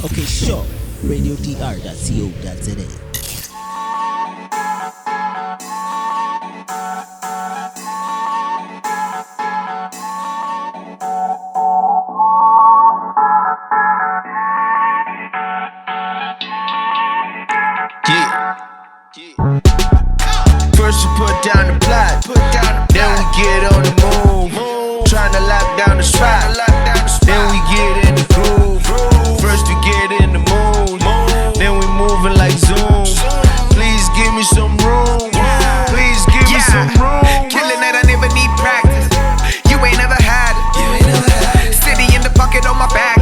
Okay, sure. RadioDR.co.za. First we put down the plot, then we get on the move. Tryna lock down the spot, then we get in the groove. First we get in the mood, then we moving like Zoom. Please give me some room, please give me some room. Killing that I never need practice. You ain't never had it. City in the pocket on my back.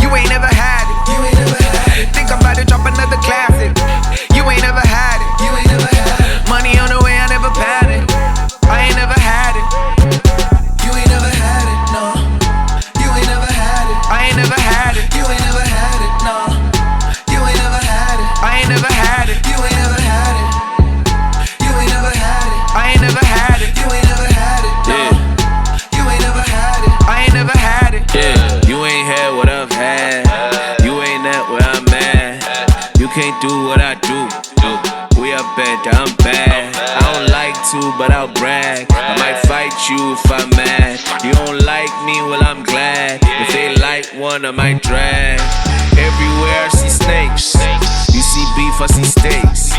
You ain't never had it. Think I'm about to drop another classic. You ain't never had it. Money on the way, I never had it. I ain't never had it. You ain't never had it, no. You ain't never had it. I ain't never had it. You ain't never had it, no. You ain't never had it. I ain't never had it. You ain't never had it. You ain't never had it. I ain't never had it. You ain't never had it, no. You ain't never had it. I ain't never had it. Yeah, you ain't had what I've had. You ain't at where I'm at. You can't do what I do. We up at I'm bad. I don't like to, but I'll brag. I might fight you if I'm mad. You don't like me, well I'm glad. If they like one, I might drag. Everywhere I see snakes. You see beef, I see steaks.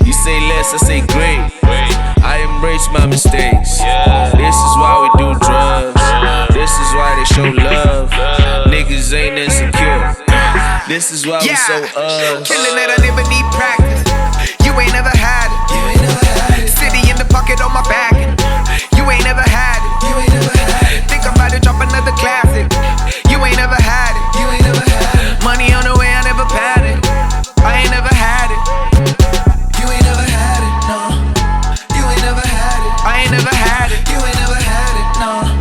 You say less, I say great. I embrace my mistakes. This is why we do drugs. This is why they show love. Niggas ain't insecure. This is why we so us. Killing that I never need practice. You ain't never had it. City in the pocket on my back. You ain't never had it. Think I'm about to drop another classic. You ain't never had it. Money on the way, I never had it. I ain't never had it. You ain't never had it, no. You ain't never had it. I ain't never had it. You ain't never had it, no.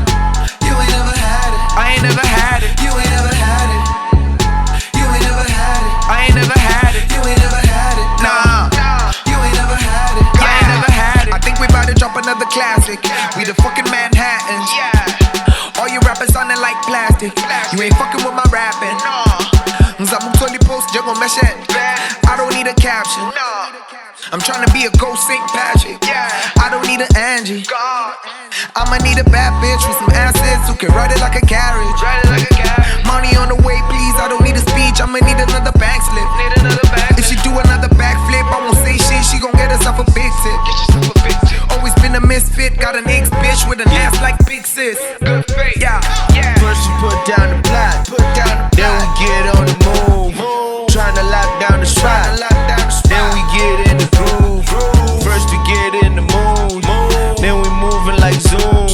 You ain't never had it. I ain't never had it. You ain't never had it. You ain't never had it. I ain't never had it. You ain't never had it, nah. You ain't never had it. I ain't never had it. I think we about to drop another classic. We the fucking Manhattans. All you rappers sounding like plastic. You ain't fucking with my rapping. Nzamutoli post jago meshet. I don't need a caption. I'm trying to be a ghost St. Patrick. I don't need an Angie. I'ma need a bad bitch with some assets who can ride it like a carriage. Money on the way, please. I don't need a speech. I'ma need another back slip. If she do another backflip, I won't say shit. She gon' get herself a big tip. Always been a misfit. Got an ex bitch with an ass like Big Sis. First we put down the plot, then we get on the move. Tryna lock down the spot, then we get in the groove. First we get in the mood, then we moving like Zoom.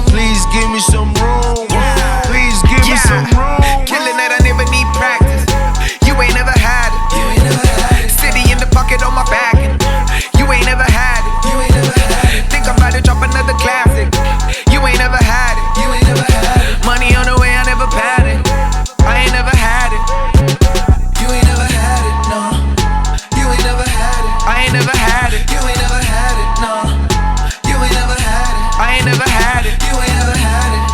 Please give me some room, please give me some room. Killing that I never need practice. You ain't never had it. City in the pocket on my back. You ain't never had it. Think I'm about to drop another classic. You ain't never had it. Money on the way, I never had it. I ain't never had it. You ain't never had it, no. You ain't never had it. I ain't never had it. You ain't never had it, no. You ain't never had it. I ain't never had it. You ain't never had it.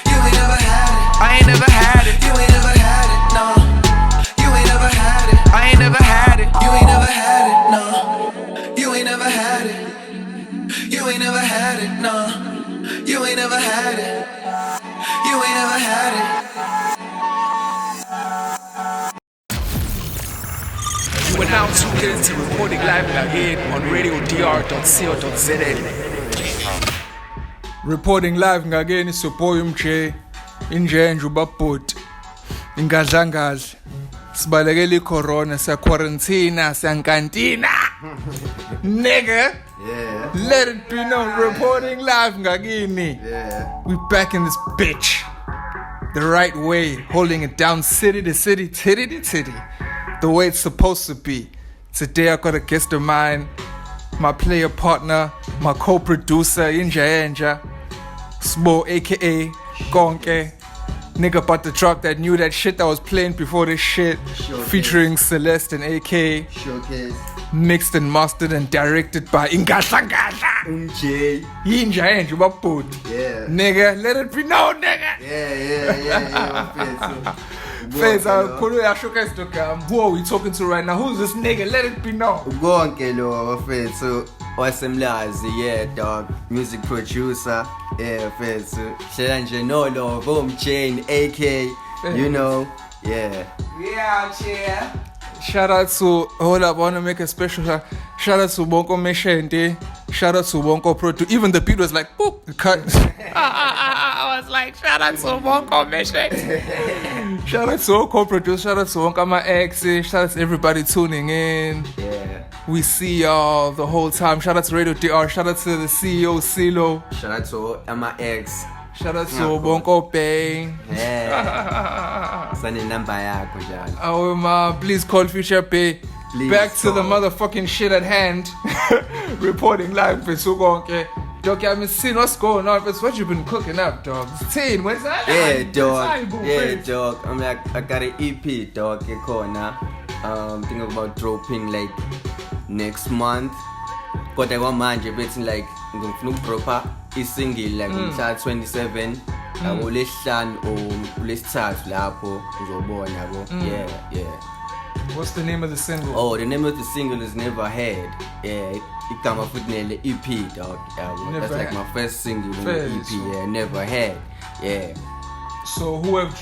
You ain't never had it. I ain't never had it. You ain't never had it, no. You ain't never had it. I ain't never had it. You ain't never had it, no. You ain't never had it. You ain't never had it, no. You ain't never had it. You ain't never had it. You are now tuned in to Reporting Live again on RadioDR.co.za. Reporting live ngakini is your boy MJ. Injenje ubabhoti. Ingadlangazi. Sibalekele icorona sa quarantine sa kantina. Nigga. Yeah. Let it be known, reporting live ngakini. Yeah. We back in this bitch. The right way, holding it down city to city, titty to titty. The way it's supposed to be. Today I got a guest of mine, my player partner, my co-producer, Inja Smo aka Konke. Nigga about to drop that that shit that was playing before this shit. Showcase. Featuring Celeste and AK. Showcase. Mixed and mastered and directed by Ngakini. MJ. Inja ubabhoti. Yeah. Nigga, let it be known, nigga. Yeah. Fez, who are we talking to right now? Who's this nigga? Let it be known. Konke lo mfethu wasemlazi, yeah dog, music producer, yeah mfethu hlela nje no love umchain AK, you know, yeah. Yeah. Shout out to, hold up, I want to make a special shout out to Bonko Meshente, shout out to Bonko Pro, even the beat was like, boop, cut. I was like, shout out to Bonko Meshente. Shout out to Bonko Producer, shout out to Bonko my ex, shout out to everybody tuning in. Yeah. We see y'all the whole time. Shout out to RadioDR, shout out to the CEO, Silo. Shout out to my ex. Shout out to Bonko Bang. Yeah. Sani number yakho njalo. Please call Future Bay. Please Back to the call. motherfucking shit at hand. Reporting live for Konke. Dog, I haven't seen what's going on. But what you been cooking up, dog? It's 10. When's that? Yeah, dog. Time, Yeah, dog. I'm like, I got an EP, dog. Corner. Thinking about dropping like next month. Kodwa kwamanje bethi like ngifuna ukudropa isingle like mhla 27 yabo lesihlanu or lesithathu lapho uzobona yabo. Yeah. What's the name of the single? Oh, the name of the single is Never Had. Yeah, igama futhi nele EP, dog. Yabo. Never That's like Had. my first single in the First. EP. Yeah, Never Had. Yeah. So who have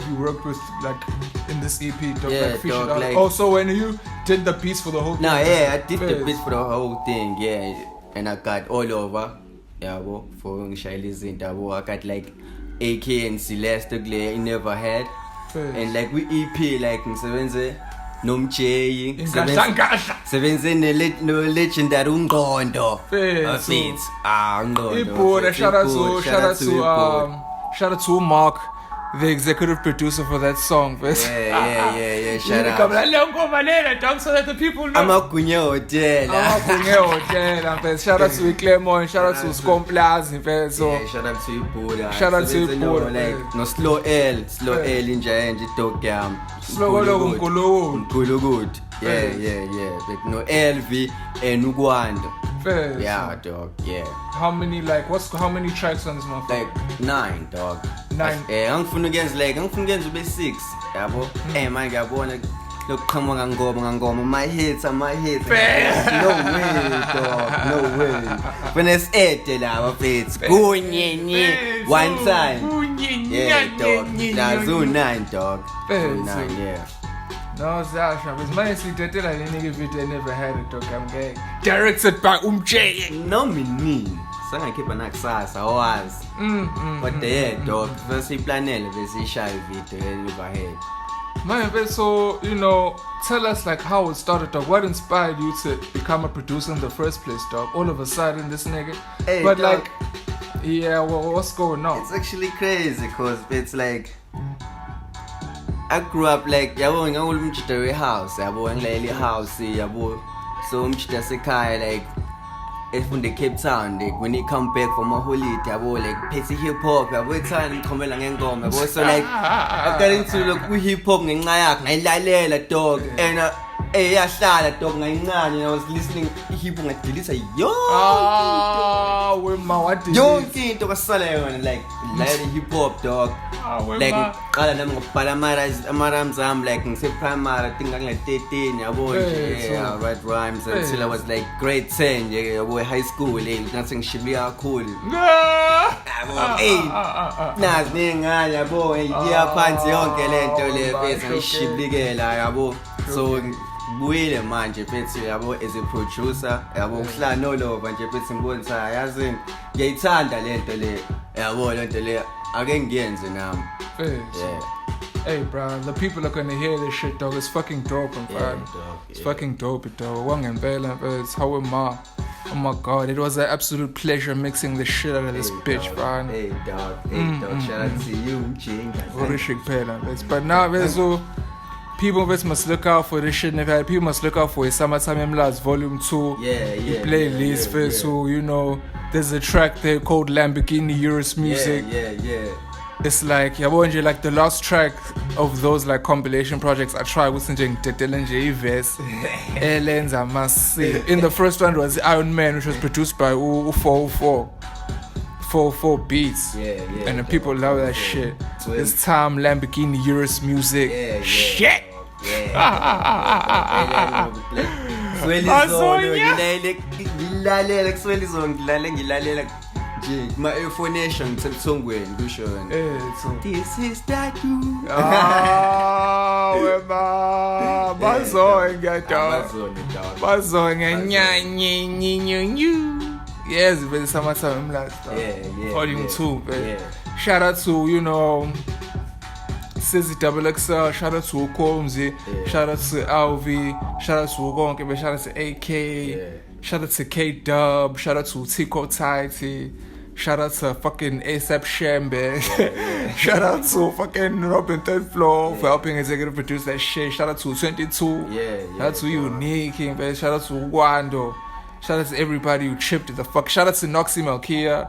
you worked with like in this EP? Dog, Yeah, like, featured dog, out? like- Oh, so when you did the beats for the whole thing? No, yeah, I did the First. beats for the whole thing, yeah. And I got all over, yabo, for ngishayela izinto yabo. I got like AK and Celeste Glare, I Never Had. First. And like we EP, like ngisebenze nomjay, Ingadla. sebenze no legendary Ngqondo. First, so- Beats. Ngqondo. Ibuda, shout out Ibuda. shout out to Mark, the executive producer for that song. Yeah, shout out. Dog, so that the people know. Amagunya Hotel. Shout out to Clermont, shout out to Scomplazi, so Yeah, shout out to Ibuda. Shout out to Sebenze no, Ibuda, like no slow L inja nje dog yam. Slow L uNkulunkulu. Nkulunkulu. Yeah. Like no LV and Ugwanda. First. Yeah, dog. Yeah. How many how many tracks on this motherfucker? Like 9, dog. 9. Angifuna ukenza ube 6, yabo. Man ngiyabona lokuqhamuka ngangoma my hits. No way, dog. No way. Finesse ede laba fethu. Kunyenye one time. Yeah, dog. That's 9, dog. 9, yeah. No, Zasha, but my sweet tell I nigga video never had it, dog. I'm gay. Directed by Jay. No meaning. Sangakhipha nakusasa wazi. But yeah, dog. First planele bese ishaya video Never Had. Man, but so, tell us like how it started, dog. What inspired you to become a producer in the first place, dog? All of a sudden, this nigga. Hey, but dog. like, yeah, what's going on? It's actually crazy because it's like I grew up like yabo ngawula umjida we-house yabo ngilayela i-house yabo, so umjida sekhaya like efunde Cape Town, like when he come back from a holiday yabo like phethe hip hop yabo ethanda ngiqhomela ngengoma yabo, so like I got into like hip hop ngenxa yakhe ngayilalela dog, and yahlala dog ngayincane. I was listening hip hop ngadilisa what did yonke into kasala yona like lalela hip hop dog. Like qala nami ngibhala ama-rhymes ami like ngise-primary I think ngangile-13 yabo nje, yeah, write rhymes until I was like grade 10 nje yabo, high school ngathi ngishibile kakhulu yabo. Nazi ningane yabo, ngiya phansi yonke lento le bese ngishibilikela yabo, so ngibuyile manje phethu yabo as a producer yabo, kuhlala nolova nje phethu ngibonisa yazi ngiyayithanda lento le yabo, lento le ake ngiyenze nami. Yeah. Hey, bro, the people are gonna hear this shit, dog. It's fucking dope, man. Yeah, dog, It's yeah. fucking dope, dog. It's how am I? Oh my god, it was an absolute pleasure mixing the shit out of this bitch, dog. bro. Hey dog, shout out to you, Chinga. But now, so people must look out for this shit. People must look out for a Summertime Mlas Volume 2. Yeah. Playlist yeah, first, so there's a track there called Lamborghini Eurus Music. Yeah. It's like yabonje, like the last track of those like compilation projects I tried with Nje verse Elenza Masi. In the first one was Iron Man, which was produced by 404. 4 beats. Yeah. And the people love that shit. It's time Lamborghini Urus music. Yeah. Shit. Ngilalela kuswela izolo ngilalela nje ma-ephonation ngisebusongweni kusho wena this is that you wema bazonge nyanyi yes vele summertime emlast volume 2 but shout out to Sizzy XXL, shout out to Ukomzi, shout out to LV, shout out to Konke, shout out to AK, shout out to K-Dub, shout out to Tico Tighty, shout out to fucking ASAP Shambe, shout out to fucking Robin Third Floor for helping executive produce that shit, shout out to 22, shout out to Unique, shout out to Wando, shout out to everybody who chipped the fuck, shout out to Noxy Malkia,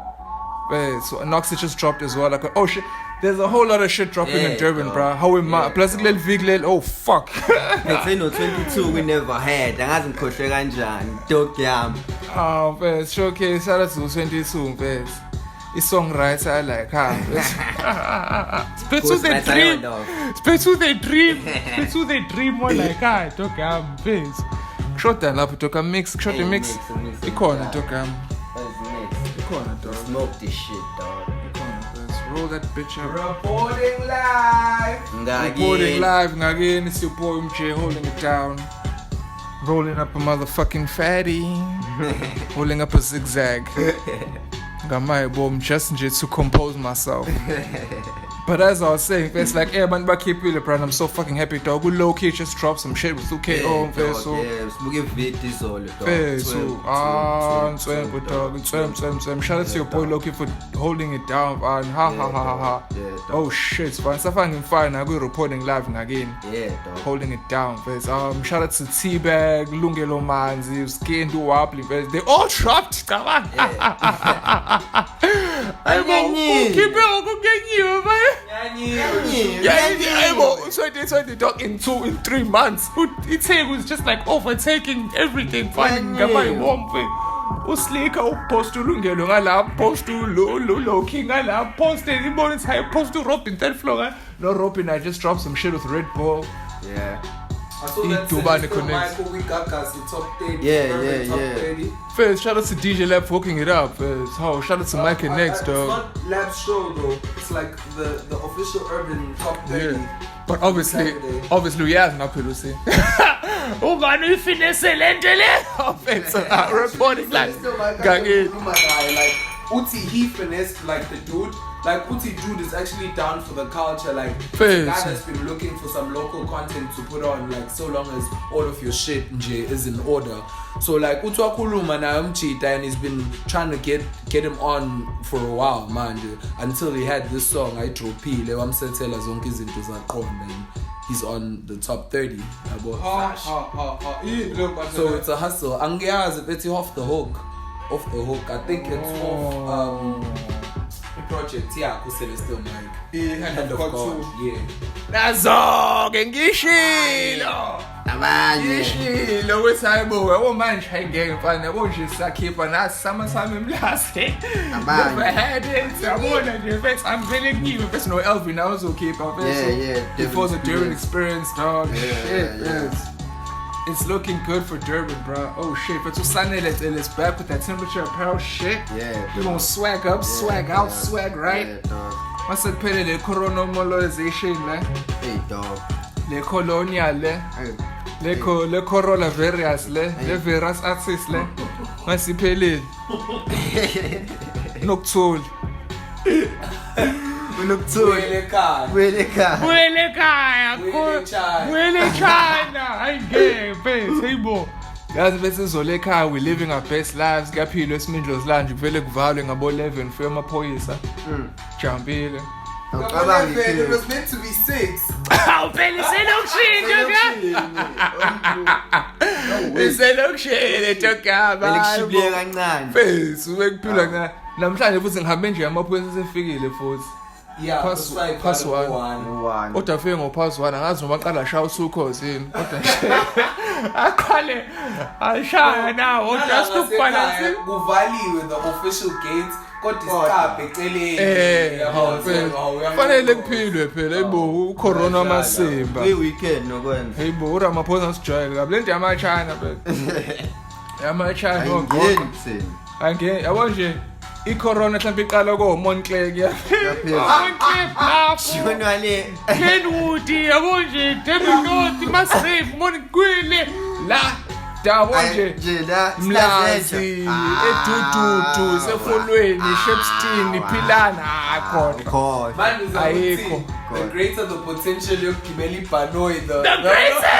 so Noxy just dropped as well, like, oh shit. There's a whole lot of shit dropping in Durban, bro. How we plus little Viglel, oh fuck. Let's say 22 we never had. Angazi ngikhohle kanjani. Dog yam. Oh, best showcase shout out to 22, best. It's songwriter I like, Spit to the dream. Spit to the dream. Spit to the dream more like dog yam, best. Shot that up, took a mix, shot the mix. The corner, dog yam. The corner, dog. Smoke this shit, dog. Roll that bitch up. Reporting live. Ngakini. It's your boy MJ holding it down. Rolling up a motherfucking fatty. Holding up a zigzag. Got my bomb just to compose myself. But as I was saying, it's like, hey man, back keep really proud. I'm so fucking happy, dog. We low key just dropped some shit with 2K on face. So shout out to your boy Loki for holding it down, man. Ha. Oh shit, man. So fine. I go reporting live again. Yeah, dog. Holding it down, face. Shout out to T-Bag, Lungelo Manzi, Skin Do Apply, face. They all dropped. Come on. Keep it, man. So they talk in 3 months. It was just like overtaking everything. Finding Uslika post to Lungelo ngala, post to Low King ngala, post anybody high, post to Robin Third Floor. No Robin, I just dropped some shit with Red Bull. Yeah. I saw that Michael Wikaka's the top 30. Yeah. 30. First, shout out to DJ Lab for hooking it up. Shout out to Mike and Next, dog. It's not Lab's show though. It's like the official urban top 30. Yeah. But obviously we have not Pelosi. Oh man, we finish it. Reporting like Uti, he finessed like the dude. Like Uti dude is actually down for the culture. Like the guy that's been looking for some local content to put on. Like so long as all of your shit is in order. So like Utu Akuluma na Mchita, and he's been trying to get him on for a while, man. Until he had this song I P. Lewamsetela zonke izinto zaqonda, and he's on the top 30. So it's a hustle. Angiyazi if it's off the hook. I think it's off project kusele still Mike. Hand of God. Yeah. Nazo-ke ngishilo. Ngishilo wesayebo manje ayingeke mfana yabo nje sakhipha nasi summertime emlasi. Never had it. Yabona nje bese angivele kuyiwe bese no Elvin now uzokhipha bese. Yeah. Before the Durban experience, dog. Shit. It's looking good for Durban, bro. Oh shit, but to Sunday let's back with that temperature apparel shit. Yeah. We gonna swag up, swag out, swag right. Yeah, dog. What's that pele le coronaviralization le? Hey, dog. Le colonial le. Le Corolla various le. Le virus axis le. Masipele. Noctul. Wele China. I get face. Hey boy. Yazi bese sizole ekhaya, we living our best lives. Kuyaphilwa esimindlo silanje kuvele kuvalwe ngabo 11 for amaphoyisa. Jambile. It was meant to be 6. Awuvele selokshile tokaba. Belikushibile kancane. Face ubekuphila kancane. Namhlanje futhi ngihambe nje amaphoyisa sefikile futhi. Yeah, pass one. Utafike ngopass 1 angazi noma aqala shaya usukhozi yini kodwa aqale ashaya nawo just to balance kuvaliwe the official gate kodwa isikhabe eceleni fanele kuphilwe phela hayibo ucorona masimba weekend nokwenza hayibo uRamaphosa asijwayele kabi lento yamachina yamachina angeke yabo nje icorona mhlawumbe iqala ko Moncler shonwale Kenwood yabo nje Deminoti Massive Monkwile la dabo nje Mlazi edududu sefolweni Shepstein Philana khona ayikho the greater the potential yokugibela ibhanoyi the greater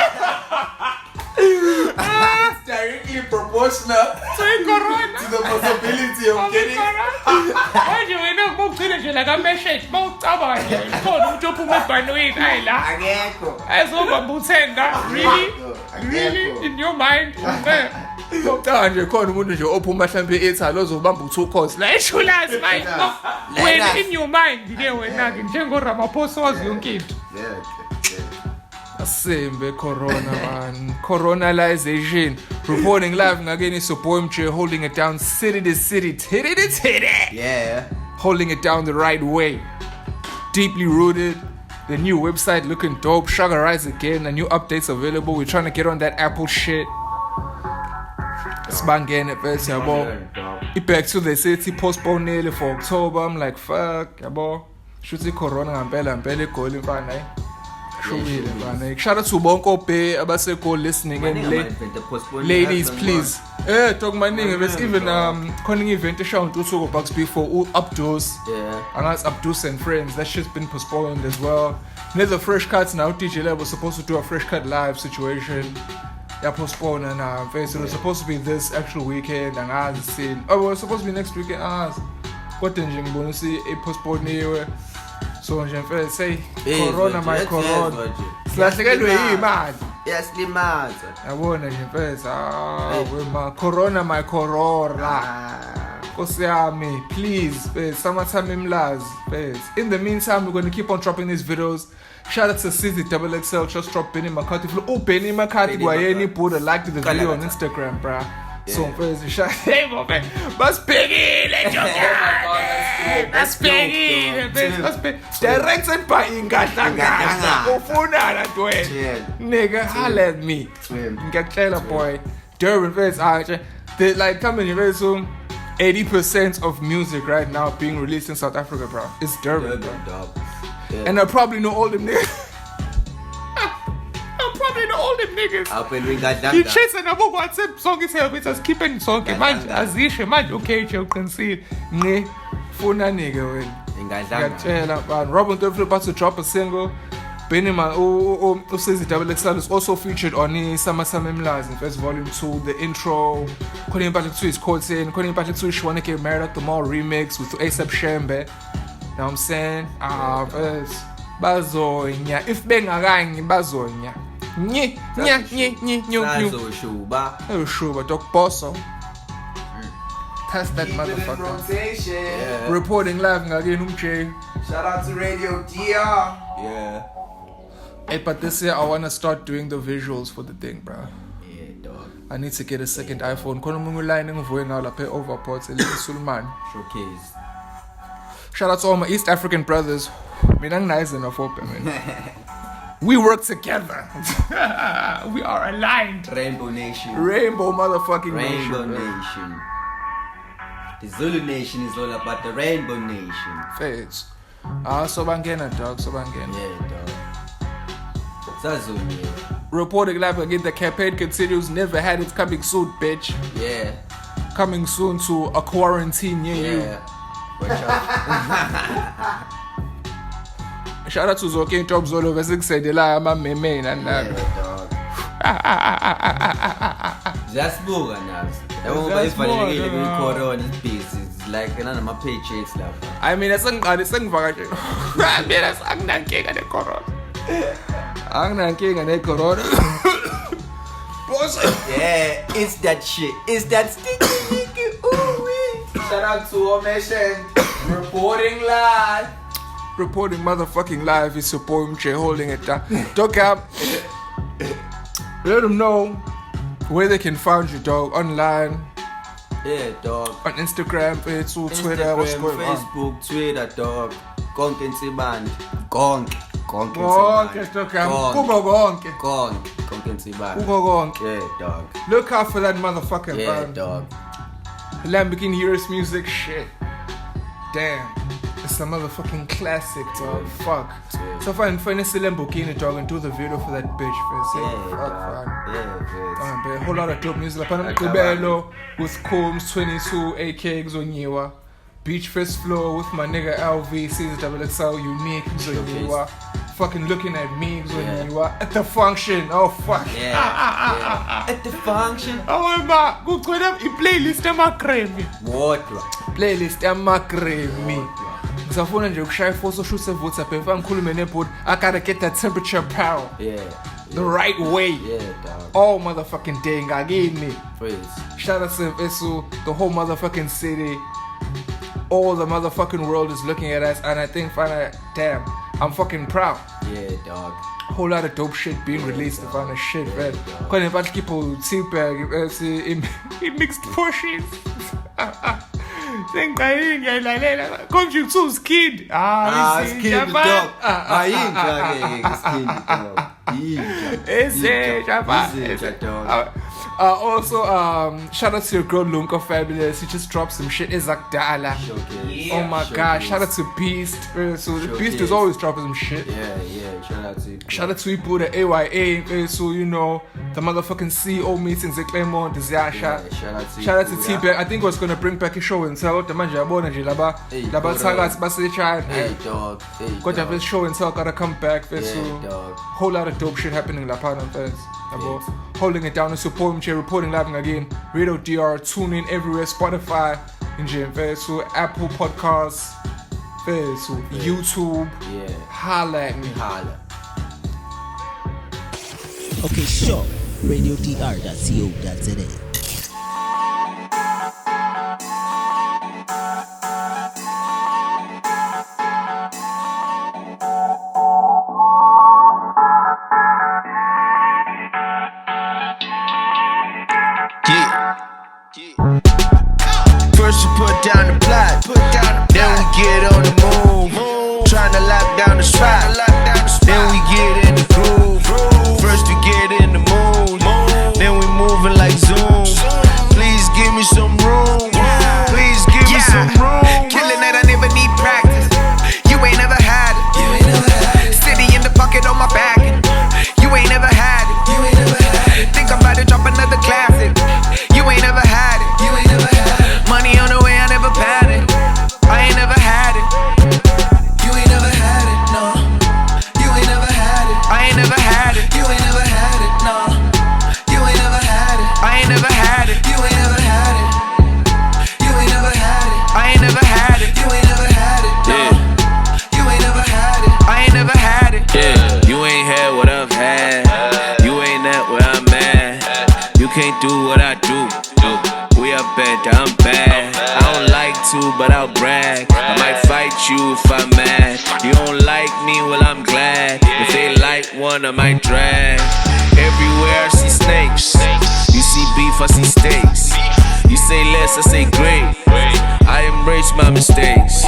it's directly proportional to corona to the possibility of getting manje wena ngokugcina nje la kamessage bawucabanga nje khona ukuthi uphuma ebhanoyi ayila akekho azobamba uthenga really in your mind Bawucabanga nje khona umuntu nje ophuma mhlambe eThalo ozobamba u2 course la eshulazi manje wena in your mind ke wena ke njengoRamaphosa wazi yonke into Asimbe corona man coronalization reporting live Ngakini is your boy MJ holding it down city to city titty to titty holding it down the right way deeply rooted the new website looking dope Sugar Rise again the new updates available we're trying to get on that Apple shit Sibangene first yabo Back to the city postponed for October I'm like fuck yabo shuthi corona ngempela igoli mfana shubile mfana shout out to bonke obhe abaseko listening and ladies please talk maningi bese even khona event eshown usuku Bucks before Abdus angazi Abdus and friends that shit's been postponed as well there's a fresh cuts now DJ Level was supposed to do a fresh cut live situation postponed and it was supposed to be this actual weekend and I was seen it was supposed to be next weekend kodwa nje ngibona postponed so nje mfethu say corona my corona silahlekelwe yimali yasilimaza yabona nje mfethu wema corona my corona Nkosi yami please summertime imlazi in the meantime we're going to keep on dropping these videos shout out to CZXXL just drop Benny McCarthy Benny McCarthy kwayeni Buddha liked the video on Instagram bruh so mfethu shout hey man basibhekile basibhekile directed by Ingadlanga ufuna la ntwe nigga holla at me ngiyacela boy Durban fans they like coming very soon 80% of music right now being released in South Africa bro it's Durban bro. And I probably know all them niggas Ngitshisa nabo WhatsApp sonke service asikhiphe sonke manje azishe manje okay nje uqinisile nqe funa nike wena ngiyatshela man Robin Thorpe about to drop a single Benny man CZXXL is also featured on Summer Mlazi first volume 2 the intro khona impahla ekuthiwa isikhotheni khona impahla ekuthiwa Shwana Get Married at the Mall remix with ASAP Shembe know what I'm saying bazonya if bengakanye bazonya nya shuba Doc Bosso test that motherfucker reporting live Ngakini umJ shout out to RadioDR hey but this year I want to start doing the visuals for the thing bro dog I need to get a second iPhone khona umuntu line ngivuye ngawo lapha eOverport eLisulman showcase shout out to all my East African brothers mina nginice enough open man we work together we are aligned Rainbow Nation Rainbow motherfucking Rainbow Nation the Zulu Nation is all about the Rainbow Nation Feds so bangena dog dog Sazunya reporting live again the campaign continues never had it coming soon bitch coming soon to a quarantine near you watch out shout out to Zoke Top Zolo vesiksedela amameme nana Ziyasibuka nazo yabo bayifanelekile kwi-corona busy like nama paychecks lapha I mean asengiqale sengivakaje mina sanginankinga ne-corona anginankinga ne-corona boss it's that shit it's that sticky shout out to Omeshen reporting live reporting motherfucking live is your boy MJ holding it down. Dog up. Let them know where they can find you, dog. Online, Yeah, dog. On Instagram, Facebook, Twitter, Instagram, what's going on? Facebook, Twitter, dog. Konke Nsibande. Konke Konke, Nsibande. dog. Kuko konke. Konke Nsibande. Kuko konke. Yeah, dog. Look out for that motherfucking Yeah, band. dog. Lamborghini Heroes music, shit. Damn. It's a motherfucking classic, dog. Fuck. Yeah. So find this Lamborghini, dog, and do the video for that bitch, first. Yeah, Fuck, dog. fam. Yeah, But a whole lot of dope music. Like Like Kubelo with Combs 22, AK Zonyewa. Beach Fest Flow with my nigga LV, CXXL Unique Zonyewa. Fucking looking at me Zonyewa. At the function. Oh fuck. yeah. At the function. Oh my, go to them. Playlist emakremi. Wodwa. Playlist emakremi. Ngizafuna nje ukushaya ifoto shoot WhatsApp if ngikhulume nebot. I gotta get that temperature power. Yeah. The right way. Yeah, dog. All motherfucking day Ngakini. Praise. Shout out to Esu, the whole motherfucking city. All the motherfucking world is looking at us, and I think, damn, I'm fucking proud. Yeah, dog. Whole lot of dope shit being released. If I'm a shit, man. Quite a bunch of people he mixed pushes. Think come you too skid. Skid, dog. Dog. Also, shout out to your girl Lunka Fabulous. He just dropped some shit. Izakdala. Oh my god, shout out to Beast. So the Beast is always dropping some shit. Yeah, shout out to you. Shout out to Ibu, the AYA. So you know, the motherfucking CEO meetings at Claremont, the Zia. Shout out to T-Bag. I think was gonna bring back a show and tell the man Jabulani laba tagas basi child. Hey dog. Got to have this show and tell gotta come back. So dog. whole lot of dope shit happening in La Paz and fans. Holding it down and support me, reporting live again. RadioDR, tune in everywhere, Spotify, so Apple Podcasts, so YouTube. Yeah. Holla at me. Holla. Okay, sure. RadioDR.co.za. First we put down the plot, then we get on the move. Tryna lock down the spot, then we get in the groove. First we get in the mood, then we moving like Zoom. Please give me some room, please give me some room. Killing that I never need practice. You ain't never had it. City in the pocket on my back. You ain't never had it. Think I'm about to drop another classic. You ain't never had it. Money on the way, I never had it. I ain't never had it. You ain't never had it, no. You ain't never had it. I ain't never had it. You ain't never had it, no. You ain't never had it. I ain't never had it. You ain't never had it. You ain't never had it. I ain't never had it. You ain't never had it, no. You ain't never had it. I ain't never had it. Yeah, you ain't had what I've had. You ain't at where I'm at. You can't do what I do. We are better, I'm bad. I don't like to, but I'll brag. I might fight you if I'm mad. You don't like me, well I'm glad. If they like one, I might drag. Everywhere I see snakes. You see beef, I see steaks. You say less, I say great. I embrace my mistakes.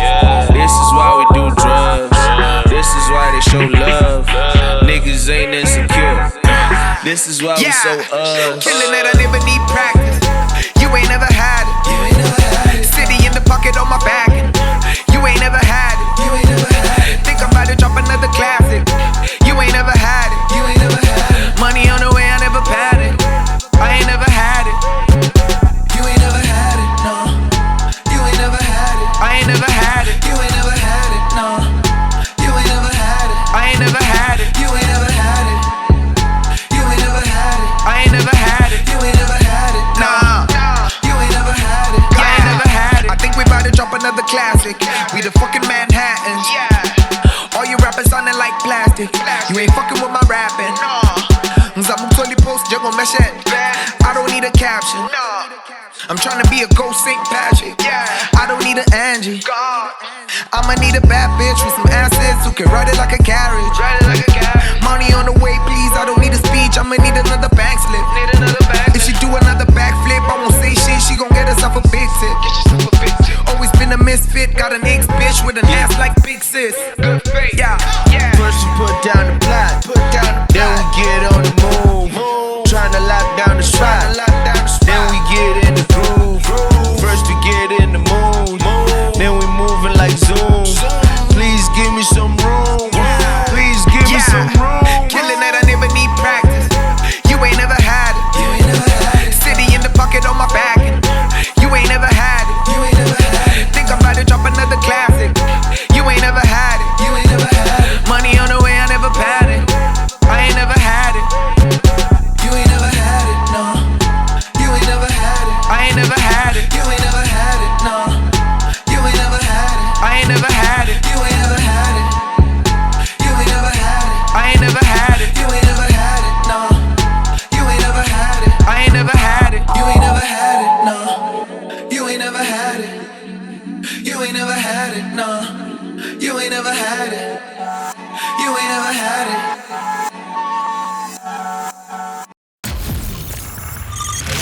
This is why we do drugs. This is why they show love. Niggas ain't insecure. This is why we so us. Killing that I never need practice. You ain't never had it. City in the pocket on my back. You ain't never had it. Think I'm about to drop another classic. You ain't never had it. Money on the way, I never had it. I ain't never had it. You ain't never had it, no. You ain't never had it. I ain't never had it. You ain't never had it, no. You ain't never had it. I ain't never had it. You ain't never had it. You ain't never had it. I ain't never had it. You ain't never had it, nah. You ain't never had it. I ain't never had it. I think we about to drop another classic. We the fucking Manhattans. All you rappers sounding like plastic. You ain't fucking with my rapping. Nzamutoli post jago meshen. I don't need a caption. I'm tryna be a ghost St. Patrick. I don't need an Angie. I'ma need a bad bitch with some assets who can ride it like a carriage. Money on the way, please. I don't need a speech. I'ma need another bank slip. If she do another backflip, I won't say shit. She gon' get herself a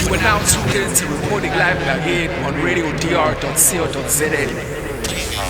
You are now tuned in to Recording Live again on RadioDR.co.za.